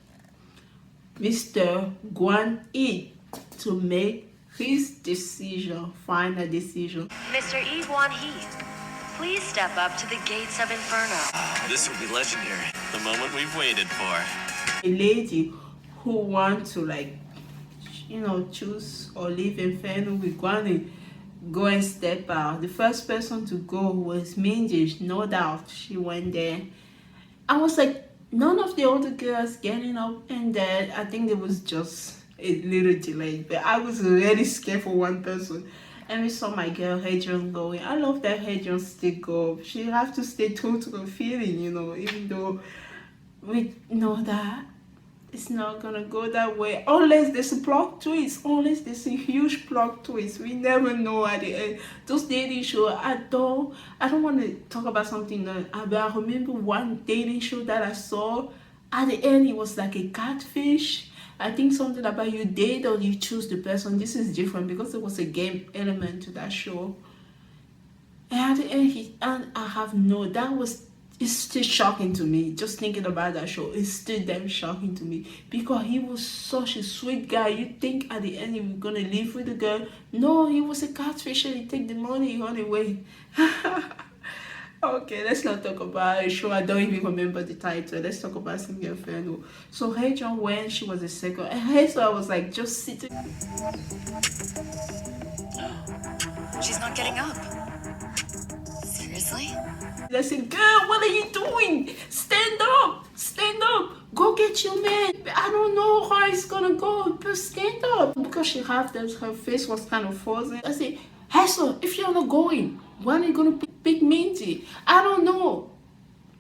Mr. Gwani, to make his decision, final decision. Mr. Gwani and Mii, please step up to the gates of Inferno. This will be legendary. The moment we've waited for. A lady who wants to, like, you know, choose or leave Inferno with Gwani, go and step out. The first person to go was Minji, no doubt. She went there. I was like, none of the other girls getting up, and then I think there was just a little delay, but I was really scared for one person. And we saw my girl Hadrian going. I love that Hadrian still go. She have to stay true to her feeling, you know, even though we know that it's not gonna go that way unless there's a plot twist, unless there's a huge plot twist. We never know at the end. Those dating show, I don't want to talk about something that, but I remember one dating show that I saw. At the end, it was like a catfish. I think something about you date or you choose the person. This is different because there was a game element to that show. And at the end, it's still shocking to me. Just thinking about that show, it's still damn shocking to me because he was such a sweet guy. You think at the end he was gonna live with the girl? No, he was a catfish and he take the money, he run away. Okay, let's not talk about a show. I don't even remember the title. Let's talk about Single Inferno. So Hadrian, when she was a second, and so I was like just sitting. She's not getting up. Seriously? I said, girl, what are you doing? Stand up, go get your man. I don't know how it's gonna go, but stand up. Because she had that, her face was kind of frozen. I said, Hazel, if you're not going, when are you gonna pick Minji? I don't know.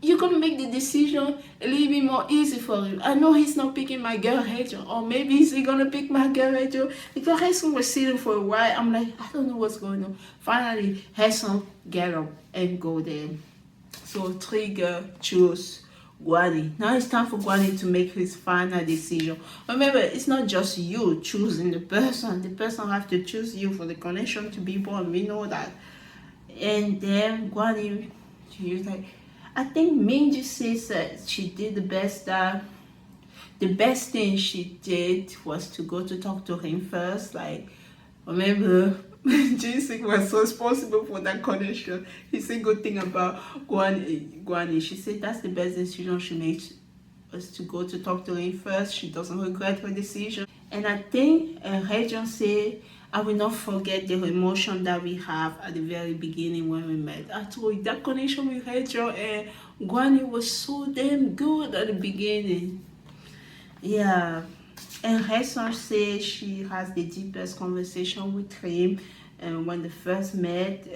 You're gonna make the decision a little bit more easy for him. I know he's not picking my girl Hazel, or maybe he's gonna pick my girl Hazel. Because Hazel was sitting for a while. I'm like, I don't know what's going on. Finally, Hazel get up and go there. So three girls choose Gwani. Now it's time for Gwani to make his final decision. Remember, it's not just you choosing the person. The person have to choose you for the connection to be born. We know that. And then Gwani, she was like, I think Minji says that she did the best. The best thing she did was to go to talk to him first. Like, remember, Jason was so responsible for that connection. He said good thing about Gwani. She said that's the best decision she made, was to go to talk to him first. She doesn't regret her decision. And I think Hejon said, I will not forget the emotion that we have at the very beginning when we met. I told you that connection with Hejon and Gwani was so damn good at the beginning. Yeah. And Heson says she has the deepest conversation with him, and when they first met,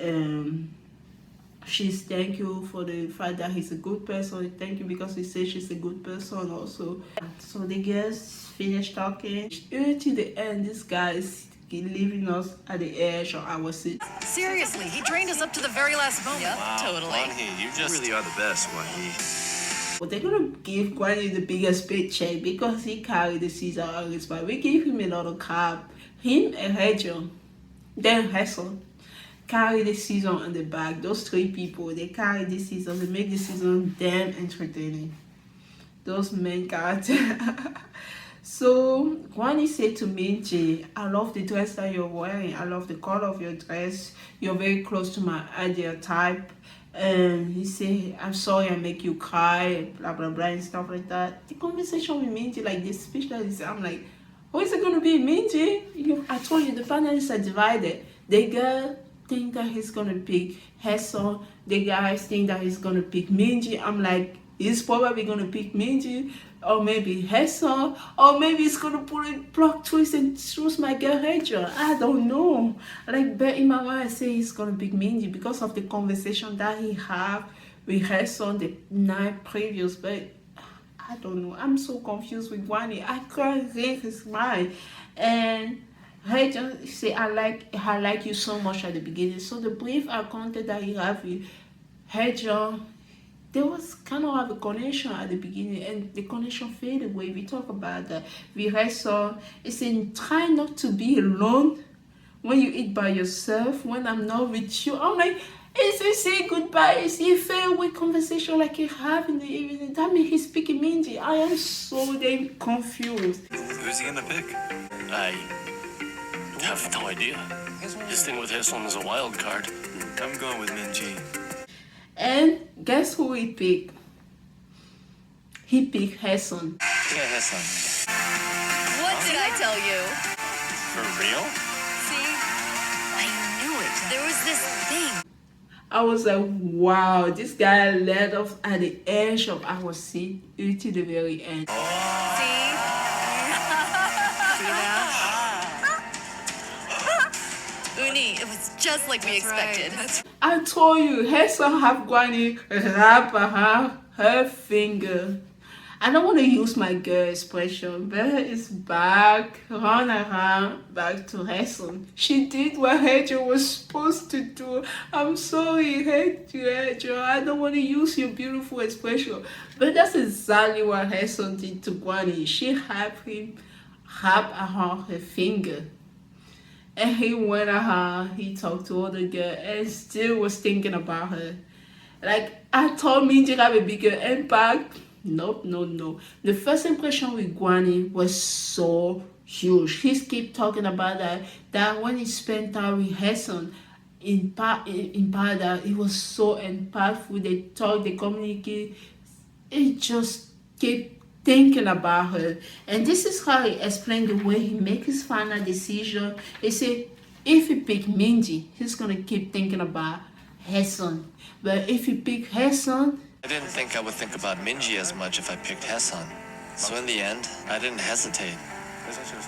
she's thank you for the fact that he's a good person. Thank you because he says she's a good person also. So the girls finished talking. Until the end, this guy is leaving us at the edge of our seat. Seriously, he drained us up to the very last moment. Yep, Wow, totally. Gwani, you just really are the best, Gwani. But they're gonna give Gwani the biggest paycheck because he carried the season on his back. We gave him a lot of cap. Him and Hejon, then Hessel, carry the season on the back. Those three people, they carry the season. They make the season damn entertaining. Those main characters. So Gwani said to Minji, I love the dress that you're wearing. I love the color of your dress. You're very close to my ideal type. And he said, I'm sorry I make you cry, blah blah blah and stuff like that. The conversation with Minji, like this speech that is, I'm like, who is it gonna be? Minji? I told you the finalists are divided. The girl think that he's gonna pick Hesson, the guys think that he's gonna pick Minji. I'm like, he's probably gonna pick Minji, or maybe Hesson, or maybe he's gonna put a plot twist and choose my girl Rachel. I don't know. Like, but in my mind, I say he's gonna pick Minji because of the conversation that he had with Hesson the night previous. But I don't know. I'm so confused with Gwani. I can't read his mind. And Rachel say, I like you so much at the beginning. So the brief encounter that he had with Rachel, there was kind of a connection at the beginning, and the connection faded away. We talk about that. We saw it's in try not to be alone when you eat by yourself. When I'm not with you, I'm like, is he say goodbye? Is he farewell conversation like he have in the evening? That means he's picking Minji. I am so damn confused. Who's he gonna pick? I have no idea. His thing with Hesson is a wild card. I'm going with Minji. And guess who he picked? He picked Hesson. Yeah, Hesson. What did I tell you? For real? See? I knew it. There was this thing. I was like, wow, this guy led us at the edge of our seat until the very end. See? See that? Uni, it was just like we expected. I told you, Hesson have Gwani wrap around her finger. I don't want to use my girl expression, but it's back, run around, back to Hesson. She did what Hedger was supposed to do. I'm sorry, Hedger. I don't want to use your beautiful expression. But that's exactly what Hesson did to Gwani. She had him wrap around her finger. And he went around, he talked to other girl and still was thinking about her. Like, I told Minji have a bigger impact. Nope, no. The first impression with Gwani was so huge. He kept talking about that when he spent time with Hesson in Pada, it was so impactful. They talked, they communicated. It just kept thinking about her. And this is how he explained the way he make his final decision. He said, if he pick Minji, he's gonna keep thinking about Hesson. But if he pick Hesson, I didn't think I would think about Minji as much if I picked Hesson. So in the end, I didn't hesitate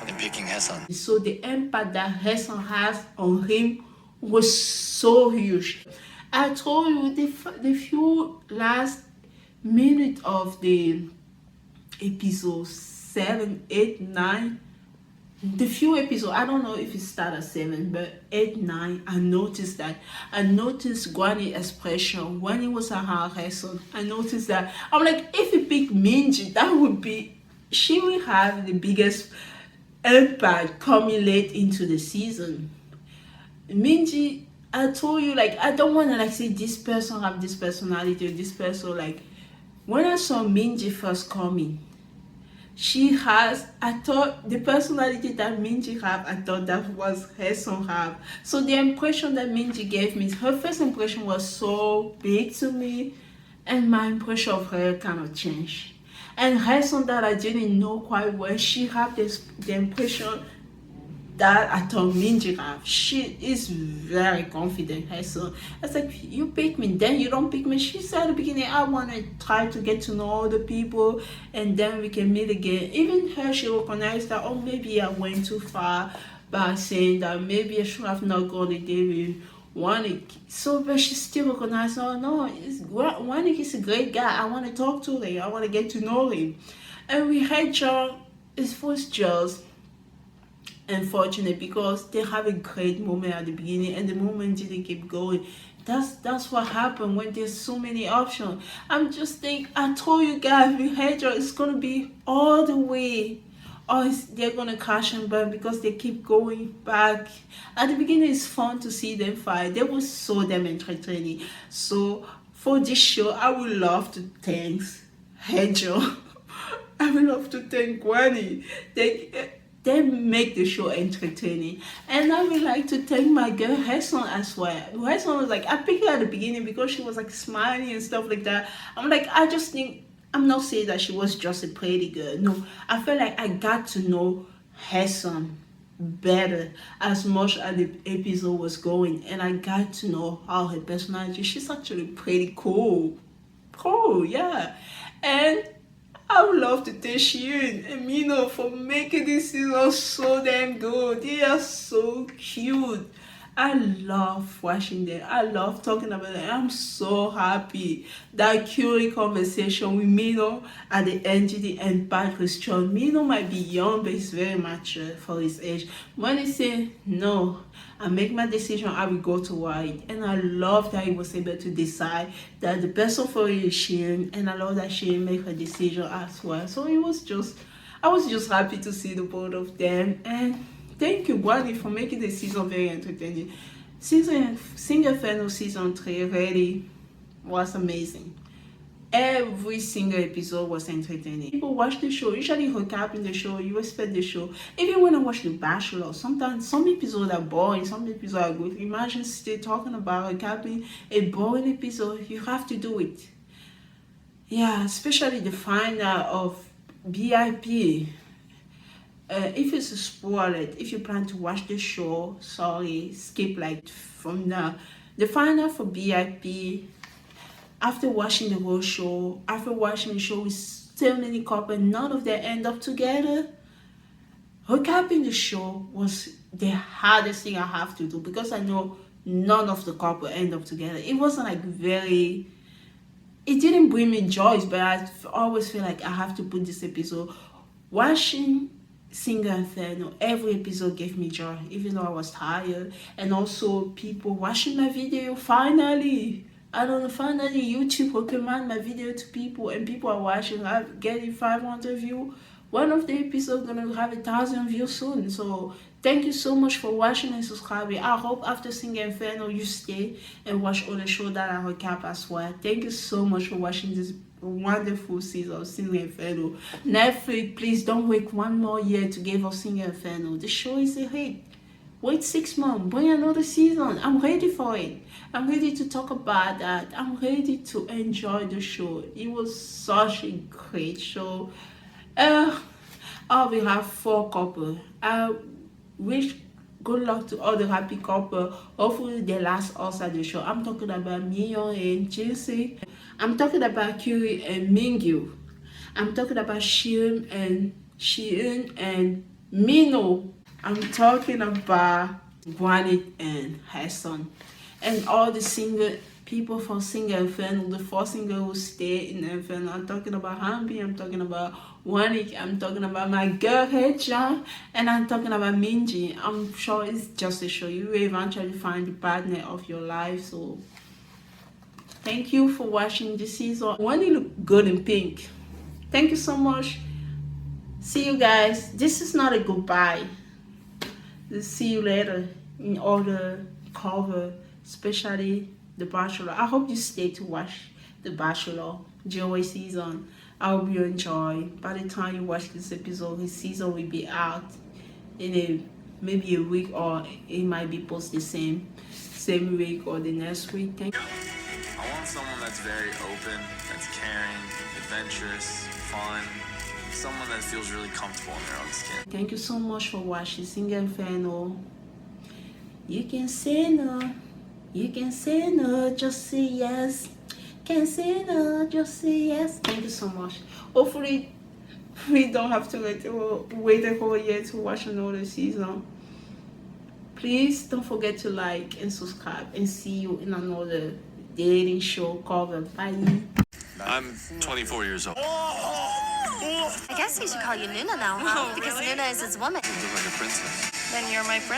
in picking Hesson. so the impact that Hesson has on him was so huge. I told you the few last minutes of the episode 7, 8, 9, the few episodes, I don't know if it started at 7, but 8, 9, I noticed that. I noticed Gwani's expression when it was a her son. I noticed that. I'm like, if you pick Minji, that would be, she will have the biggest impact coming late into the season. Minji, I told you, like, I don't want to like say this person have this personality or this person. Like, when I saw Minji first coming, she has, I thought the personality that Minji have, I thought that was her son have. So the impression that Minji gave me, her first impression was so big to me, and my impression of her kind of changed. And her son that I didn't know quite well, she had the impression that I thought Minji have. She is very confident, her son. I was like, you pick me, then you don't pick me. She said at the beginning, I want to try to get to know all the people and then we can meet again. Even her, she recognized that, oh, maybe I went too far by saying that maybe I should have not gone a day with Wanik. So, but she still recognized, oh no, Wanik is a great guy. I want to talk to him. I want to get to know him. And we had John, it was just unfortunate because they have a great moment at the beginning and the moment didn't keep going. That's what happened when there's so many options. I'm just think, I told you guys with Hedgehog it's gonna be all the way, or they're gonna crash and burn because they keep going back. At the beginning it's fun to see them fight. They were so damn entertaining. So for this show I would love to thank Hedgehog. I would love to thank Gwani. They make the show entertaining. And I would like to thank my girl Hassan as well. Hassan was like, I picked her at the beginning because she was like smiling and stuff like that. I'm like, I just think, I'm not saying that she was just a pretty girl. No, I felt like I got to know Hassan better as much as the episode was going. And I got to know how her personality, she's actually pretty cool. Cool, yeah. And I would love to thank Shirin and Mino for making this season so damn good. They are so cute. I love watching them. I love talking about them. I'm so happy that cute conversation with Mino at the NGD and Bad Christian. Mino might be young, but he's very mature for his age. When he say no, I make my decision, I will go to white. And I love that he was able to decide that the person for it is Shirin, and I love that Shirin made her decision as well. So it was just, I was just happy to see the both of them. And thank you, Gwani, for making the season very entertaining. Inferno season 3 really was amazing. Every single episode was entertaining. People watch the show, usually recapping the show, you expect the show. Even when I watch The Bachelor, sometimes some episodes are boring, some episodes are good. Imagine still talking about recapping a boring episode, you have to do it. Yeah, especially the final of BIP. If it's a spoiler, if you plan to watch the show, sorry, skip like from the final for BIP. After watching the whole show, after watching the show with so many couples, none of them end up together. Recapping the show was the hardest thing I have to do because I know none of the couple end up together. It wasn't like very, it didn't bring me joy, but I always feel like I have to put this episode. Watching Inferno, every episode gave me joy, even though I was tired. And also people watching my video finally. I don't know, finally YouTube recommend my video to people and people are watching. I'm getting 500 views. One of the episodes gonna have 1,000 views soon. So thank you so much for watching and subscribing. I hope after seeing Inferno you stay and watch all the show that I recap as well. Thank you so much for watching this wonderful season of Singing Inferno. Netflix, please don't wait one more year to give us Singing Inferno. The show is a hit. Wait 6 months, bring another season. I'm ready for it. I'm ready to talk about that. I'm ready to enjoy the show. It was such a great show. We have 4 couples. I wish good luck to all the happy couple. Hopefully they last us at the show. I'm talking about Mio and Jinsi. I'm talking about Kyuri and Mingyu. I'm talking about Shirin and Mino. I'm talking about Gwani and Hassan. And all the single people from Singer Inferno, the four singer who stay in Inferno. I'm talking about Hambi, I'm talking about Gwani, I'm talking about my girl Heja, and I'm talking about Minji. I'm sure it's just a show. You will eventually find the partner of your life. So thank you for watching this season. Gwani look good in pink. Thank you so much. See you guys. This is not a goodbye. See you later in other cover, especially The Bachelor. I hope you stay to watch The Bachelor Joey season. I hope you enjoy. By the time you watch this episode, his season will be out in maybe a week, or it might be posted same week or the next week. Thank you. I want someone that's very open, that's caring, adventurous, fun, someone that feels really comfortable in their own skin. Thank you so much for watching Singer Inferno. You can say no. You can say no, just say yes. Can't say no, just say yes. Thank you so much. Hopefully, we don't have to wait a whole year to watch another season. Please don't forget to like and subscribe, and see you in another dating show cover. Bye. I'm 24 years old. I guess we should call you Nuna now, huh? Oh, Because really? Nuna is his woman. You look like a princess. Then you're my friend.